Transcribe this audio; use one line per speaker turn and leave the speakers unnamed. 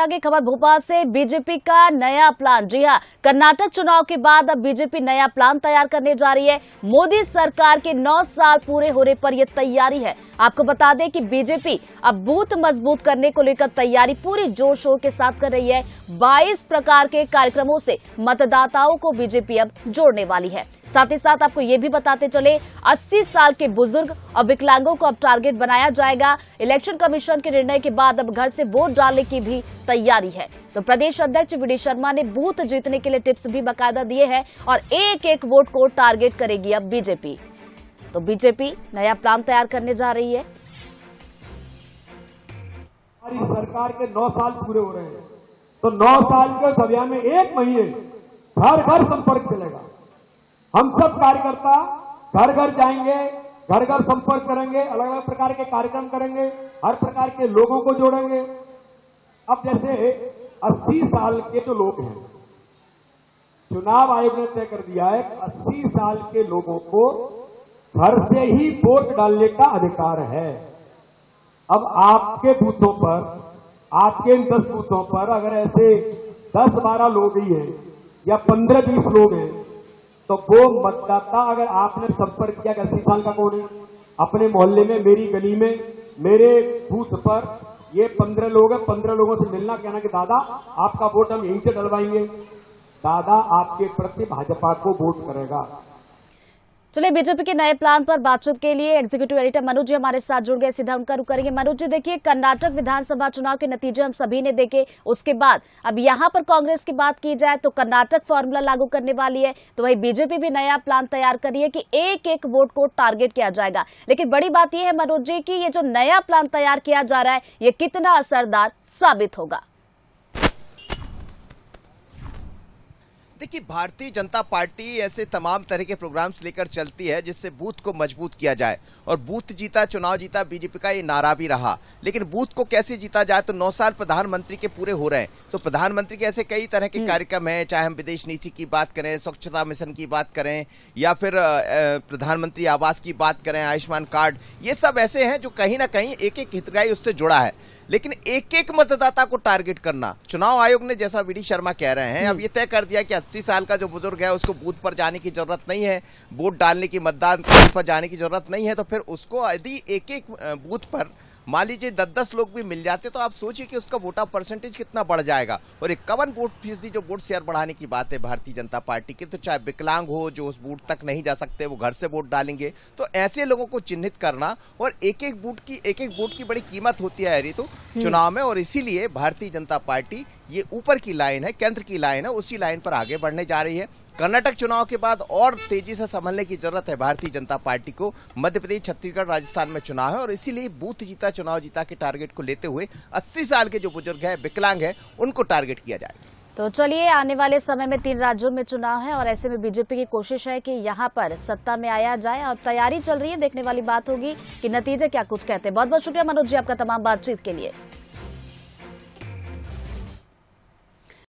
आगे खबर भोपाल से। बीजेपी का नया प्लान। जी हां, कर्नाटक चुनाव के बाद अब बीजेपी नया प्लान तैयार करने जा रही है। मोदी सरकार के 9 साल पूरे होने पर यह तैयारी है। आपको बता दें कि बीजेपी अब बूथ मजबूत करने को लेकर तैयारी पूरी जोर शोर के साथ कर रही है। 22 प्रकार के कार्यक्रमों से मतदाताओं को बीजेपी अब जोड़ने वाली है। साथ ही साथ आपको ये भी बताते चले, 80 साल के बुजुर्ग और विकलांगों को अब टारगेट बनाया जाएगा। इलेक्शन कमीशन के निर्णय के बाद अब घर से वोट डालने की भी तैयारी है। तो प्रदेश अध्यक्ष वी डी शर्मा ने बूथ जीतने के लिए टिप्स भी बाकायदा दिए हैं और एक एक वोट को टारगेट करेगी अब बीजेपी। तो बीजेपी नया प्लान तैयार करने जा रही है।
हमारी सरकार के 9 साल पूरे हो रहे हैं, तो 9 साल के अभियान में 1 महीने घर घर संपर्क चलेगा। हम सब कार्यकर्ता घर घर जाएंगे, घर घर संपर्क करेंगे, अलग अलग प्रकार के कार्यक्रम करेंगे, हर प्रकार के लोगों को जोड़ेंगे। अब जैसे 80 साल के जो लोग हैं, चुनाव आयोग ने तय कर दिया है 80 साल के लोगों को घर से ही वोट डालने का अधिकार है। अब आपके बूथों पर, आपके इन 10 बूथों पर अगर ऐसे 10-12 लोग ही हैं या 15-20 लोग हैं, तो वो मतदाता, अगर आपने संपर्क किया 80 साल का कौन है, अपने मोहल्ले में, मेरी गली में, मेरे बूथ पर ये 15 लोग हैं, 15 लोगों से मिलना, कहना कि दादा आपका वोट हम यहीं से डलवाएंगे, दादा आपके प्रति भाजपा को वोट करेगा।
चलिए, बीजेपी के नए प्लान पर बातचीत के लिए एग्जीक्यूटिव एडिटर मनोज जी हमारे साथ जुड़ गए। सीधा उनका रुख करेंगे। मनोज जी, देखिए, कर्नाटक विधानसभा चुनाव के नतीजे हम सभी ने देखे, उसके बाद अब यहां पर कांग्रेस की बात की जाए तो कर्नाटक फॉर्मूला लागू करने वाली है, तो वही बीजेपी भी नया प्लान तैयार कर रही है कि एक एक वोट को टारगेट किया जाएगा। लेकिन बड़ी बात यह है मनोज जी कि ये जो नया प्लान तैयार किया जा रहा है, ये कितना असरदार साबित होगा?
देखिए, भारतीय जनता पार्टी ऐसे तमाम तरह के प्रोग्राम्स लेकर चलती है जिससे बूथ को मजबूत किया जाए, और बूथ जीता चुनाव जीता बीजेपी का ये नारा भी रहा। लेकिन बूथ को कैसे जीता जाए, तो 9 साल प्रधानमंत्री के पूरे हो रहे हैं, तो प्रधानमंत्री के ऐसे कई तरह के कार्यक्रम हैं, चाहे हम विदेश नीति की बात करें, स्वच्छता मिशन की बात करें, या फिर प्रधानमंत्री आवास की बात करें, आयुष्मान कार्ड, ये सब ऐसे हैं जो कहीं ना कहीं एक एक हितग्राही उससे जुड़ा है। लेकिन एक एक मतदाता को टारगेट करना, चुनाव आयोग ने, जैसा वी डी शर्मा कह रहे हैं, अब ये तय कर दिया कि 80 साल का जो बुजुर्ग है उसको बूथ पर जाने की जरूरत नहीं है, वोट डालने की, मतदान केंद्र पर जाने की जरूरत नहीं है। तो फिर उसको यदि एक एक बूथ पर मान लीजिए 10-10 लोग भी मिल जाते, तो आप सोचिए कि उसका वोटर परसेंटेज कितना बढ़ जाएगा। और 51% जो वोट शेयर बढ़ाने की बात है भारतीय जनता पार्टी की, तो चाहे विकलांग हो, जो उस बूथ तक नहीं जा सकते, वो घर से वोट डालेंगे, तो ऐसे लोगों को चिन्हित करना, और एक एक वोट की बड़ी कीमत होती है ऋतु चुनाव में, और इसीलिए भारतीय जनता पार्टी ये ऊपर की लाइन है, केंद्र की लाइन है, उसी लाइन पर आगे बढ़ने जा रही है। कर्नाटक चुनाव के बाद और तेजी से संभलने की जरूरत है भारतीय जनता पार्टी को। मध्य प्रदेश, छत्तीसगढ़, राजस्थान में चुनाव है, और इसीलिए बूथ जीता चुनाव जीता के टारगेट को लेते हुए 80 साल के जो बुजुर्ग है, विकलांग है, उनको टारगेट किया जाएगा।
तो चलिए, आने वाले समय में 3 राज्यों में चुनाव है और ऐसे में बीजेपी की कोशिश है कि यहां पर सत्ता में आया जाए, और तैयारी चल रही है। देखने वाली बात होगी कि नतीजे क्या कुछ कहते हैं। बहुत बहुत शुक्रिया मनोज जी आपका तमाम बातचीत के लिए।